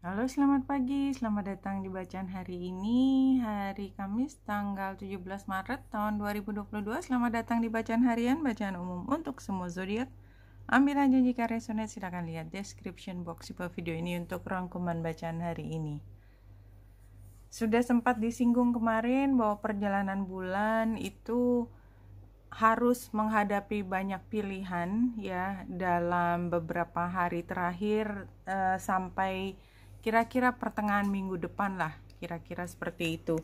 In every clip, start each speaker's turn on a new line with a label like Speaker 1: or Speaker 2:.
Speaker 1: Halo, selamat pagi. Selamat datang di bacaan hari ini, hari Kamis tanggal 17 Maret tahun 2022. Selamat datang di bacaan harian, bacaan umum untuk semua zodiak. Ambil aja jika resonate, silakan lihat description box di bawah video ini untuk rangkuman bacaan hari ini. Sudah sempat disinggung kemarin bahwa perjalanan bulan itu harus menghadapi banyak pilihan ya dalam beberapa hari terakhir sampai kira-kira pertengahan minggu depan lah, kira-kira seperti itu.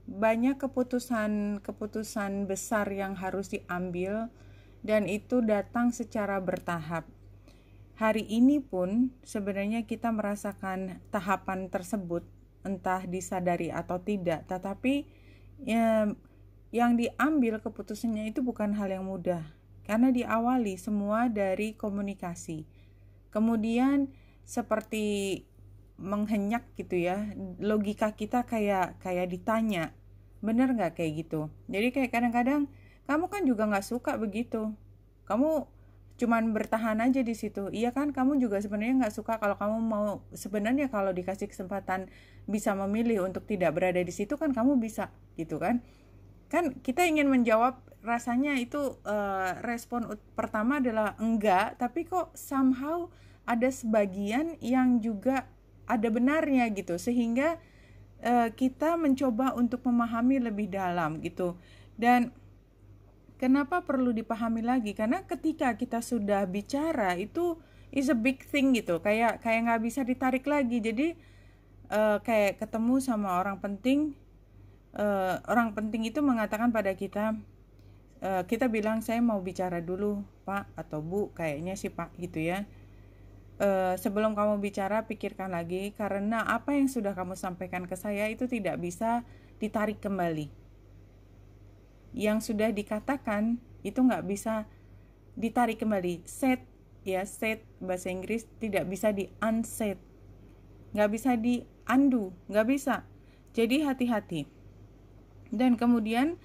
Speaker 1: Banyak keputusan besar yang harus diambil dan itu datang secara bertahap. Hari ini pun sebenarnya kita merasakan tahapan tersebut, entah disadari atau tidak, tetapi yang diambil keputusannya itu bukan hal yang mudah, karena diawali semua dari komunikasi. Kemudian seperti menghenyak gitu ya, logika kita kayak ditanya, bener nggak kayak gitu. Jadi kayak kadang-kadang kamu kan juga nggak suka begitu, kamu cuman bertahan aja di situ. Iya kan, kamu juga sebenarnya nggak suka kalau kamu mau, sebenarnya kalau dikasih kesempatan bisa memilih untuk tidak berada di situ kan kamu bisa gitu kan. Kan kita ingin menjawab, rasanya itu respon pertama adalah enggak, tapi kok somehow ada sebagian yang juga ada benarnya gitu, sehingga kita mencoba untuk memahami lebih dalam gitu. Dan kenapa perlu dipahami lagi? Karena ketika kita sudah bicara itu is a big thing gitu, kayak nggak bisa ditarik lagi. Jadi kayak ketemu sama orang penting, itu mengatakan pada kita, kita bilang saya mau bicara dulu Pak atau Bu, kayaknya sih Pak gitu ya. Sebelum kamu bicara pikirkan lagi, karena apa yang sudah kamu sampaikan ke saya itu tidak bisa ditarik kembali. Yang sudah dikatakan itu nggak bisa ditarik kembali. Said ya, said bahasa Inggris tidak bisa di unsaid, nggak bisa di undo, nggak bisa. Jadi hati-hati. Dan kemudian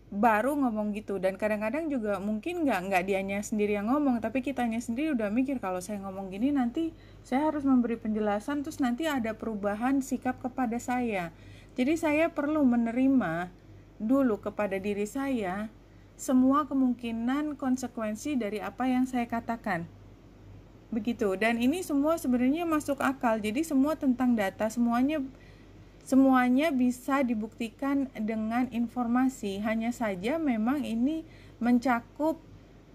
Speaker 1: baru ngomong gitu. Dan kadang-kadang juga mungkin nggak dianya sendiri yang ngomong, tapi kitanya sendiri udah mikir, kalau saya ngomong gini nanti saya harus memberi penjelasan, terus nanti ada perubahan sikap kepada saya. Jadi saya perlu menerima dulu kepada diri saya semua kemungkinan konsekuensi dari apa yang saya katakan. Begitu. Dan ini semua sebenarnya masuk akal. Jadi semua tentang data, semuanya bisa dibuktikan dengan informasi. Hanya saja memang ini mencakup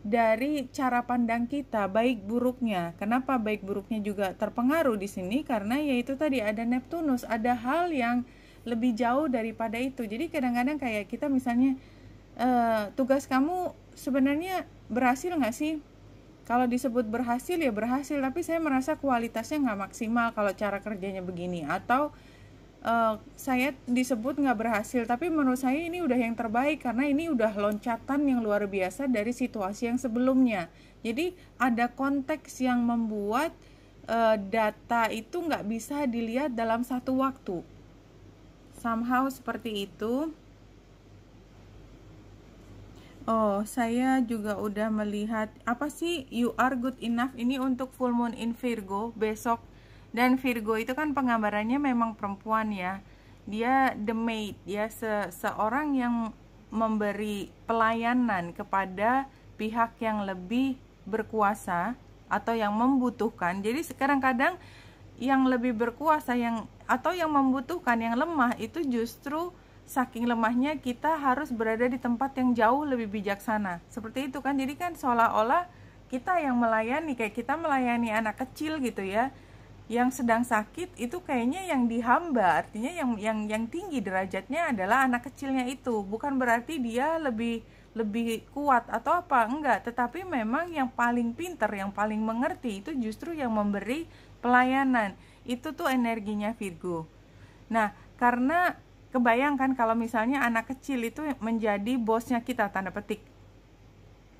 Speaker 1: dari cara pandang kita, baik buruknya. Kenapa baik buruknya juga terpengaruh di sini? Karena yaitu tadi ada Neptunus, ada hal yang lebih jauh daripada itu. Jadi kadang-kadang kayak kita misalnya, tugas kamu sebenarnya berhasil nggak sih? Kalau disebut berhasil ya berhasil, tapi saya merasa kualitasnya nggak maksimal kalau cara kerjanya begini. Atau saya disebut nggak berhasil, tapi menurut saya ini udah yang terbaik karena ini udah loncatan yang luar biasa dari situasi yang sebelumnya. Jadi ada konteks yang membuat data itu nggak bisa dilihat dalam satu waktu. Somehow seperti itu. Oh, saya juga udah melihat apa sih you are good enough ini untuk full moon in Virgo besok. Dan Virgo itu kan penggambarannya memang perempuan ya. Dia the maid ya, seorang yang memberi pelayanan kepada pihak yang lebih berkuasa atau yang membutuhkan. Jadi sekarang kadang yang lebih berkuasa atau yang membutuhkan, yang lemah itu justru saking lemahnya kita harus berada di tempat yang jauh lebih bijaksana. Seperti itu kan. Jadi kan seolah-olah kita yang melayani, kayak kita melayani anak kecil gitu ya, yang sedang sakit itu kayaknya yang dihamba, artinya yang tinggi derajatnya adalah anak kecilnya itu. Bukan berarti dia lebih kuat atau apa, enggak, tetapi memang yang paling pintar, yang paling mengerti itu justru yang memberi pelayanan. Itu tuh energinya Virgo. Nah, karena kebayangkan kalau misalnya anak kecil itu menjadi bosnya kita, tanda petik,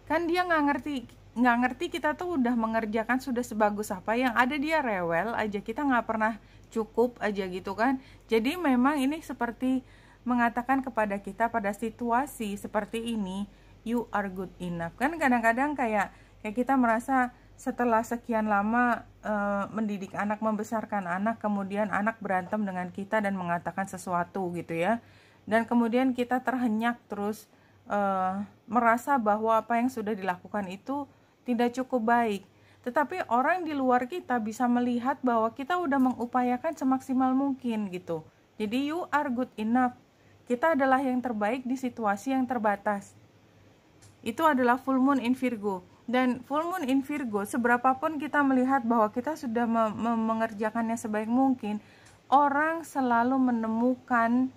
Speaker 1: kan dia nggak ngerti kita tuh udah mengerjakan sudah sebagus apa, yang ada dia rewel aja, kita nggak pernah cukup aja gitu kan. Jadi memang ini seperti mengatakan kepada kita pada situasi seperti ini, you are good enough. Kan kadang-kadang kayak kita merasa setelah sekian lama mendidik anak, membesarkan anak, kemudian anak berantem dengan kita dan mengatakan sesuatu gitu ya, dan kemudian kita terhenyak terus merasa bahwa apa yang sudah dilakukan itu tidak cukup baik. Tetapi orang di luar kita bisa melihat bahwa kita udah mengupayakan semaksimal mungkin gitu. Jadi you are good enough. Kita adalah yang terbaik di situasi yang terbatas. Itu adalah full moon in Virgo. Dan full moon in Virgo, seberapapun kita melihat bahwa kita sudah mengerjakannya sebaik mungkin, orang selalu menemukan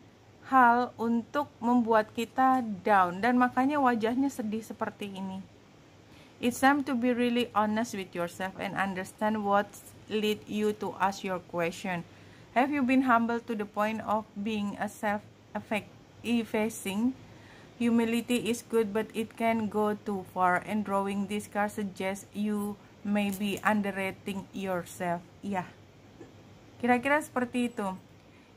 Speaker 1: hal untuk membuat kita down. Dan makanya wajahnya sedih seperti ini. It's time to be really honest with yourself and understand what lead you to ask your question. Have you been humble to the point of being a self-effacing? Humility is good, but it can go too far, and drawing this card suggests you may be underrating yourself. Ya, kira-kira seperti itu.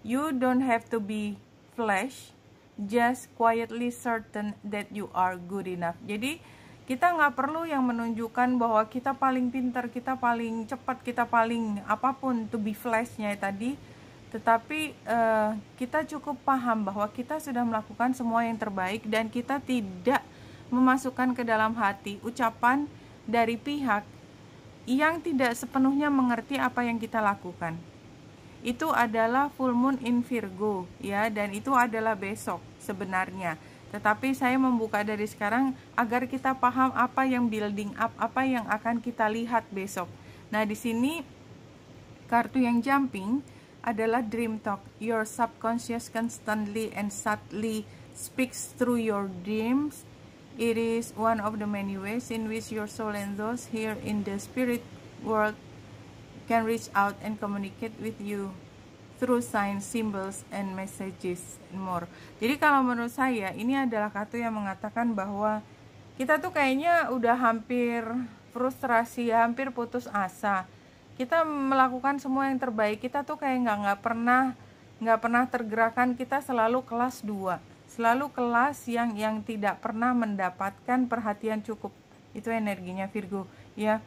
Speaker 1: You don't have to be flash, just quietly certain that you are good enough. Jadi kita nggak perlu yang menunjukkan bahwa kita paling pintar, kita paling cepat, kita paling apapun to be flashnya tadi. Tetapi kita cukup paham bahwa kita sudah melakukan semua yang terbaik dan kita tidak memasukkan ke dalam hati ucapan dari pihak yang tidak sepenuhnya mengerti apa yang kita lakukan. Itu adalah full moon in Virgo ya, dan itu adalah besok sebenarnya. Tetapi saya membuka dari sekarang agar kita paham apa yang building up, apa yang akan kita lihat besok. Nah, di sini kartu yang jumping adalah dream talk. Your subconscious constantly and subtly speaks through your dreams. It is one of the many ways in which your soul and those here in the spirit world can reach out and communicate with you through signs, symbols, and messages and more. Jadi kalau menurut saya ini adalah kartu yang mengatakan bahwa kita tuh kayaknya udah hampir frustrasi, hampir putus asa. Kita melakukan semua yang terbaik, kita tuh kayak nggak pernah tergerakkan. Kita selalu kelas 2, selalu kelas yang tidak pernah mendapatkan perhatian cukup. Itu energinya Virgo ya.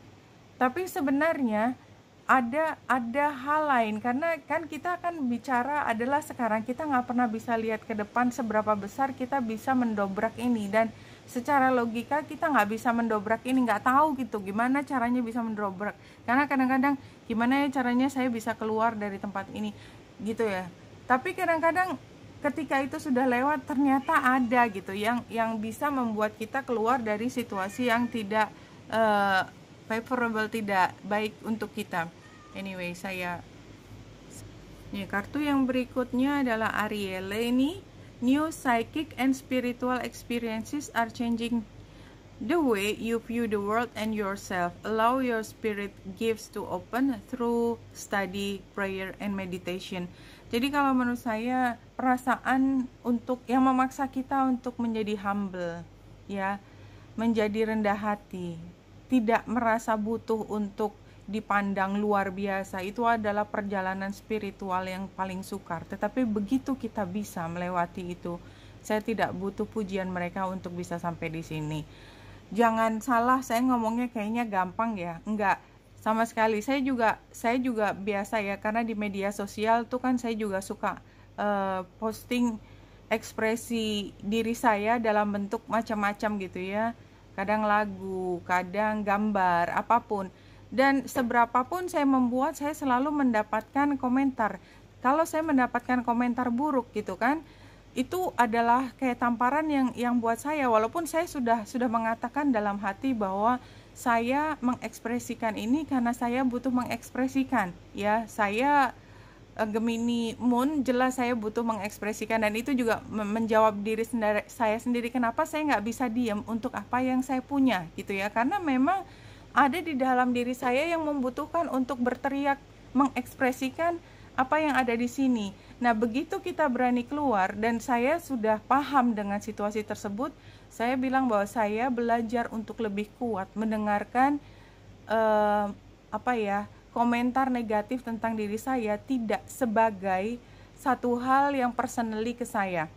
Speaker 1: Tapi sebenarnya ada hal lain, karena kan kita akan bicara adalah sekarang. Kita nggak pernah bisa lihat ke depan seberapa besar kita bisa mendobrak ini, dan secara logika kita nggak bisa mendobrak ini, nggak tahu gitu gimana caranya bisa mendobrak, karena kadang-kadang gimana ya caranya saya bisa keluar dari tempat ini gitu ya. Tapi kadang-kadang ketika itu sudah lewat ternyata ada gitu yang bisa membuat kita keluar dari situasi yang tidak favorable, tidak baik untuk kita. Anyway, kartu yang berikutnya adalah Ariele. Ini new psychic and spiritual experiences are changing the way you view the world and yourself. Allow your spirit gifts to open through study, prayer, and meditation. Jadi kalau menurut saya perasaan untuk yang memaksa kita untuk menjadi humble ya, menjadi rendah hati, tidak merasa butuh untuk dipandang luar biasa, itu adalah perjalanan spiritual yang paling sukar. Tetapi begitu kita bisa melewati itu, saya tidak butuh pujian mereka untuk bisa sampai di sini. Jangan salah, saya ngomongnya kayaknya gampang ya, enggak sama sekali. Saya juga biasa ya, karena di media sosial tuh kan saya juga suka posting ekspresi diri saya dalam bentuk macam-macam gitu ya. Kadang lagu, kadang gambar, apapun. Dan seberapapun saya membuat, saya selalu mendapatkan komentar. Kalau saya mendapatkan komentar buruk gitu kan, itu adalah kayak tamparan yang buat saya, walaupun saya sudah mengatakan dalam hati bahwa saya mengekspresikan ini karena saya butuh mengekspresikan ya. Saya Gemini Moon, jelas saya butuh mengekspresikan, dan itu juga menjawab diri saya sendiri, kenapa saya nggak bisa diam untuk apa yang saya punya gitu ya, karena memang ada di dalam diri saya yang membutuhkan untuk berteriak, mengekspresikan apa yang ada di sini. Nah, begitu kita berani keluar dan saya sudah paham dengan situasi tersebut, saya bilang bahwa saya belajar untuk lebih kuat mendengarkan komentar negatif tentang diri saya tidak sebagai satu hal yang personally ke saya.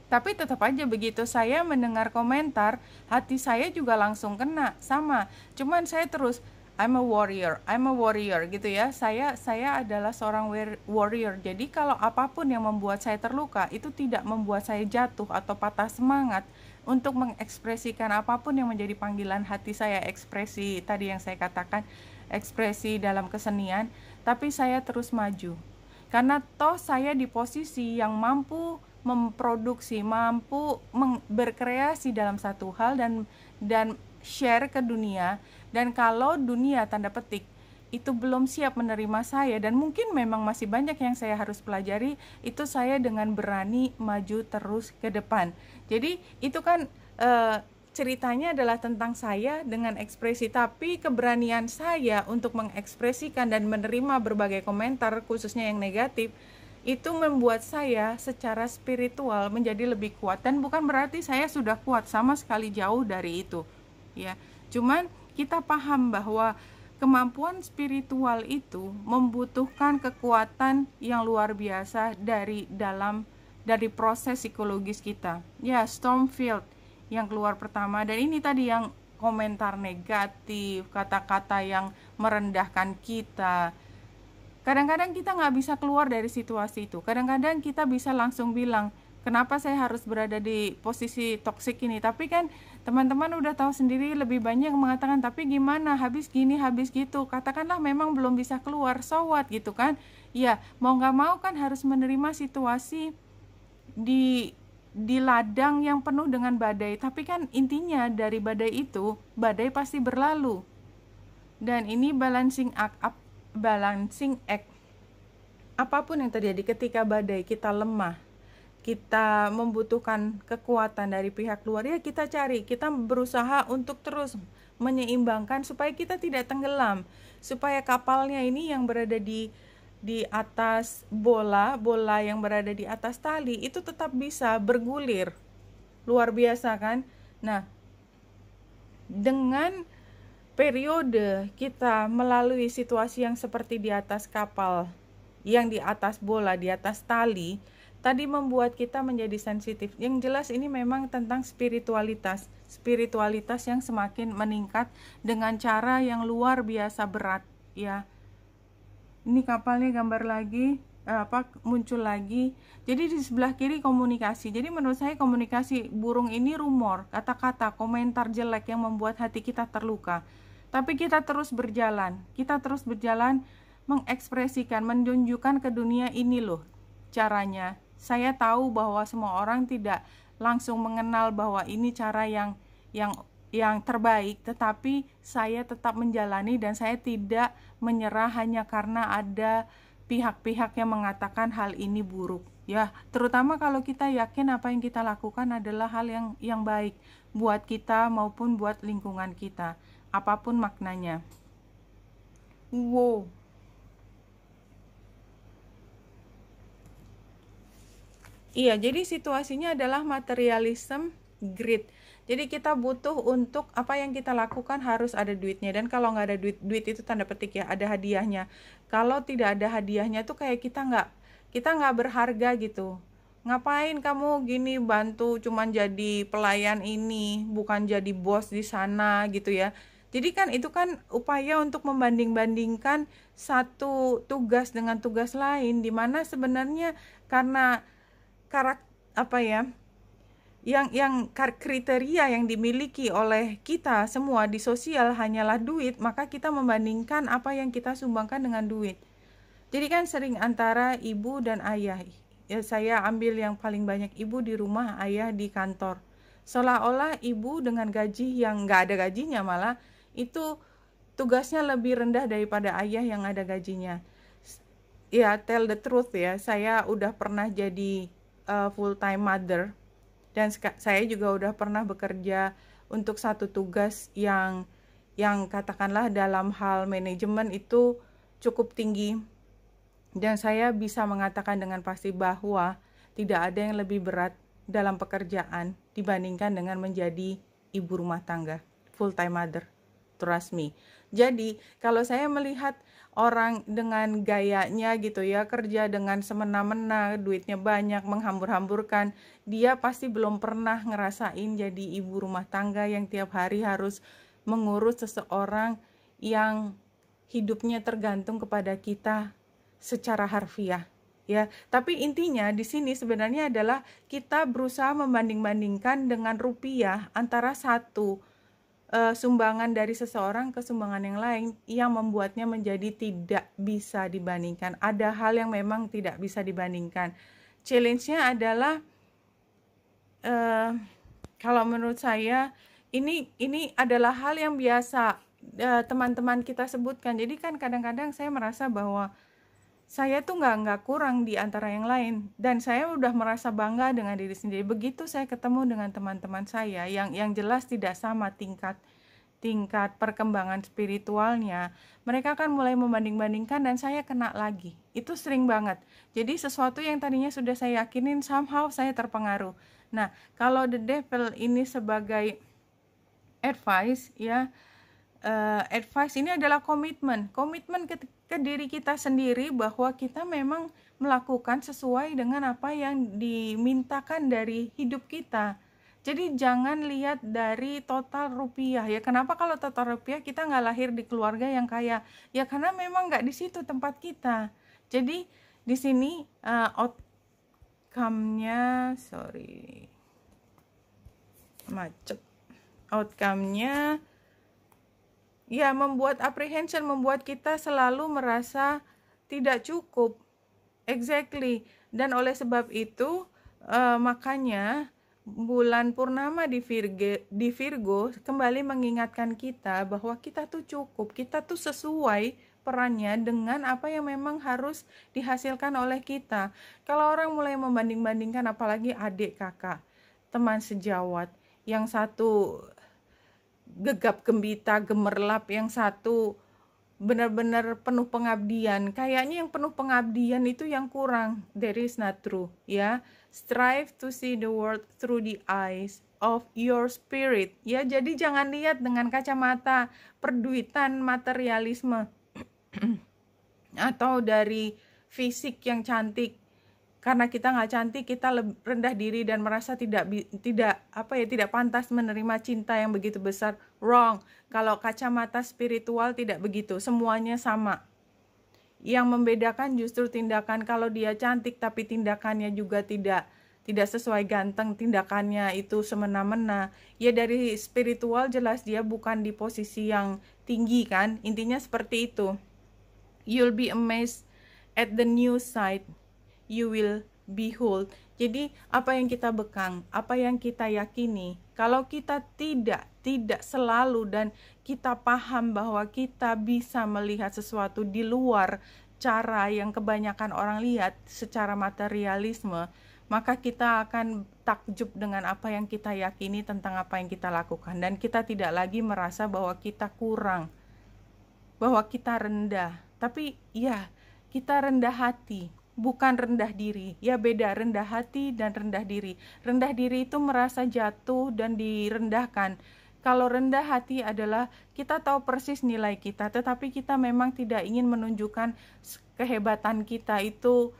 Speaker 1: Tapi tetap aja begitu saya mendengar komentar, hati saya juga langsung kena, sama. Cuman saya terus, I'm a warrior gitu ya. Saya adalah seorang warrior. Jadi kalau apapun yang membuat saya terluka, itu tidak membuat saya jatuh atau patah semangat untuk mengekspresikan apapun yang menjadi panggilan hati saya, ekspresi tadi yang saya katakan, ekspresi dalam kesenian, tapi saya terus maju. Karena toh saya di posisi yang mampu memproduksi, mampu berkreasi dalam satu hal dan share ke dunia. Dan kalau dunia tanda petik itu belum siap menerima saya, dan mungkin memang masih banyak yang saya harus pelajari, itu saya dengan berani maju terus ke depan. Jadi itu kan ceritanya adalah tentang saya dengan ekspresi, tapi keberanian saya untuk mengekspresikan dan menerima berbagai komentar, khususnya yang negatif, itu membuat saya secara spiritual menjadi lebih kuat. Dan bukan berarti saya sudah kuat, sama sekali jauh dari itu ya. Cuman kita paham bahwa kemampuan spiritual itu membutuhkan kekuatan yang luar biasa dari proses psikologis kita ya. Stormfield yang keluar pertama, dan ini tadi yang komentar negatif, kata-kata yang merendahkan kita. Kadang-kadang kita nggak bisa keluar dari situasi itu. Kadang-kadang kita bisa langsung bilang, kenapa saya harus berada di posisi toksik ini? Tapi kan teman-teman udah tahu sendiri, lebih banyak mengatakan, tapi gimana, habis gini, habis gitu. Katakanlah memang belum bisa keluar, so what gitu kan. Ya, mau nggak mau kan harus menerima situasi di ladang yang penuh dengan badai. Tapi kan intinya dari badai itu, badai pasti berlalu. Dan ini balancing act. Apapun yang terjadi ketika badai, kita lemah, kita membutuhkan kekuatan dari pihak luar, ya kita cari, kita berusaha untuk terus menyeimbangkan supaya kita tidak tenggelam, supaya kapalnya ini yang berada di atas bola yang berada di atas tali itu tetap bisa bergulir. Luar biasa kan? Nah, dengan periode kita melalui situasi yang seperti di atas kapal, yang di atas bola, di atas tali, tadi membuat kita menjadi sensitif. Yang jelas ini memang tentang spiritualitas yang semakin meningkat dengan cara yang luar biasa berat ya. Ini kapalnya gambar lagi, muncul lagi. Jadi di sebelah kiri komunikasi. Jadi menurut saya komunikasi burung ini rumor, kata-kata, komentar jelek yang membuat hati kita terluka. Tapi kita terus berjalan mengekspresikan, menunjukkan ke dunia, ini loh caranya. Saya tahu bahwa semua orang tidak langsung mengenal bahwa ini cara yang terbaik, tetapi saya tetap menjalani dan saya tidak menyerah hanya karena ada pihak-pihak yang mengatakan hal ini buruk. Ya, terutama kalau kita yakin apa yang kita lakukan adalah hal yang baik buat kita maupun buat lingkungan kita, apapun maknanya. Wow. Iya, jadi situasinya adalah materialism, greed. Jadi kita butuh untuk apa yang kita lakukan harus ada duitnya, dan kalau nggak ada duit itu tanda petik ya ada hadiahnya. Kalau tidak ada hadiahnya tuh kayak kita nggak berharga gitu. Ngapain kamu gini bantu cuman jadi pelayan ini, bukan jadi bos di sana gitu ya. Jadi kan itu kan upaya untuk membanding-bandingkan satu tugas dengan tugas lain, di mana sebenarnya karena kriteria yang dimiliki oleh kita semua di sosial hanyalah duit, maka kita membandingkan apa yang kita sumbangkan dengan duit. Jadi kan sering antara ibu dan ayah. Ya, saya ambil yang paling banyak, ibu di rumah, ayah di kantor. Seolah-olah ibu dengan gaji yang nggak ada gajinya, malah itu tugasnya lebih rendah daripada ayah yang ada gajinya. Ya, tell the truth ya, saya udah pernah jadi full time mother, dan saya juga udah pernah bekerja untuk satu tugas yang katakanlah dalam hal manajemen itu cukup tinggi, dan saya bisa mengatakan dengan pasti bahwa tidak ada yang lebih berat dalam pekerjaan dibandingkan dengan menjadi ibu rumah tangga, full time mother. Trust me. Jadi kalau saya melihat orang dengan gayanya gitu ya, kerja dengan semena-mena, duitnya banyak, menghambur-hamburkan, dia pasti belum pernah ngerasain jadi ibu rumah tangga yang tiap hari harus mengurus seseorang yang hidupnya tergantung kepada kita secara harfiah. Ya, tapi intinya di sini sebenarnya adalah kita berusaha membanding-bandingkan dengan rupiah antara satu sumbangan dari seseorang ke sumbangan yang lain yang membuatnya menjadi tidak bisa dibandingkan. Ada hal yang memang tidak bisa dibandingkan. Challenge-nya adalah kalau menurut saya ini adalah hal yang biasa teman-teman kita sebutkan. Jadi kan kadang-kadang saya merasa bahwa saya tuh nggak kurang di antara yang lain, dan saya udah merasa bangga dengan diri sendiri. Begitu saya ketemu dengan teman-teman saya yang jelas tidak sama tingkat perkembangan spiritualnya, mereka kan mulai membanding-bandingkan dan saya kena lagi. Itu sering banget. Jadi sesuatu yang tadinya sudah saya yakinin, somehow saya terpengaruh. Nah, kalau the devil ini sebagai advice ya, advice ini adalah komitmen ke diri kita sendiri bahwa kita memang melakukan sesuai dengan apa yang dimintakan dari hidup kita. Jadi jangan lihat dari total rupiah ya. Kenapa kalau total rupiah kita nggak lahir di keluarga yang kaya? Ya karena memang nggak di situ tempat kita. Jadi di sini outcome-nya, outcome-nya ya membuat apprehension, membuat kita selalu merasa tidak cukup. Exactly. Dan oleh sebab itu makanya bulan purnama di Virgo kembali mengingatkan kita bahwa kita tuh cukup, kita tuh sesuai perannya dengan apa yang memang harus dihasilkan oleh kita. Kalau orang mulai membanding-bandingkan, apalagi adik kakak, teman sejawat, yang satu gegap gembita, gemerlap, yang satu benar-benar penuh pengabdian. Kayaknya yang penuh pengabdian itu yang kurang. That is not true, ya. Strive to see the world through the eyes of your spirit. Ya, jadi jangan lihat dengan kacamata perduitan, materialisme atau dari fisik yang cantik. Karena kita nggak cantik, kita rendah diri dan merasa tidak pantas menerima cinta yang begitu besar. Wrong. Kalau kacamata spiritual tidak begitu, semuanya sama. Yang membedakan justru tindakan. Kalau dia cantik tapi tindakannya juga tidak sesuai ganteng, tindakannya itu semena-mena, ya dari spiritual jelas dia bukan di posisi yang tinggi kan. Intinya seperti itu. You'll be amazed at the new sight you will behold. Jadi apa yang kita bekang, apa yang kita yakini, kalau kita tidak selalu dan kita paham bahwa kita bisa melihat sesuatu di luar cara yang kebanyakan orang lihat secara materialisme, maka kita akan takjub dengan apa yang kita yakini tentang apa yang kita lakukan, dan kita tidak lagi merasa bahwa kita kurang, bahwa kita rendah. Tapi ya, kita rendah hati, bukan rendah diri. Ya beda rendah hati dan rendah diri. Rendah diri itu merasa jatuh dan direndahkan. Kalau rendah hati adalah kita tahu persis nilai kita, tetapi kita memang tidak ingin menunjukkan kehebatan kita itu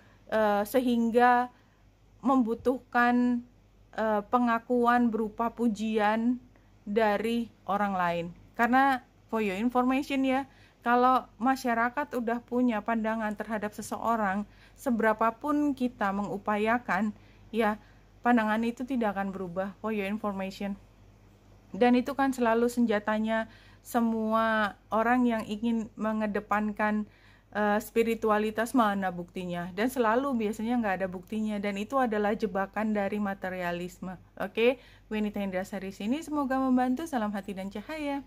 Speaker 1: sehingga membutuhkan pengakuan berupa pujian dari orang lain. Karena for your information ya, kalau masyarakat udah punya pandangan terhadap seseorang, seberapapun kita mengupayakan, ya pandangan itu tidak akan berubah, for your information. Dan itu kan selalu senjatanya semua orang yang ingin mengedepankan spiritualitas, mana buktinya? Dan selalu biasanya nggak ada buktinya, dan itu adalah jebakan dari materialisme. Oke, Wenita Indrasari sini, semoga membantu. Salam hati dan cahaya.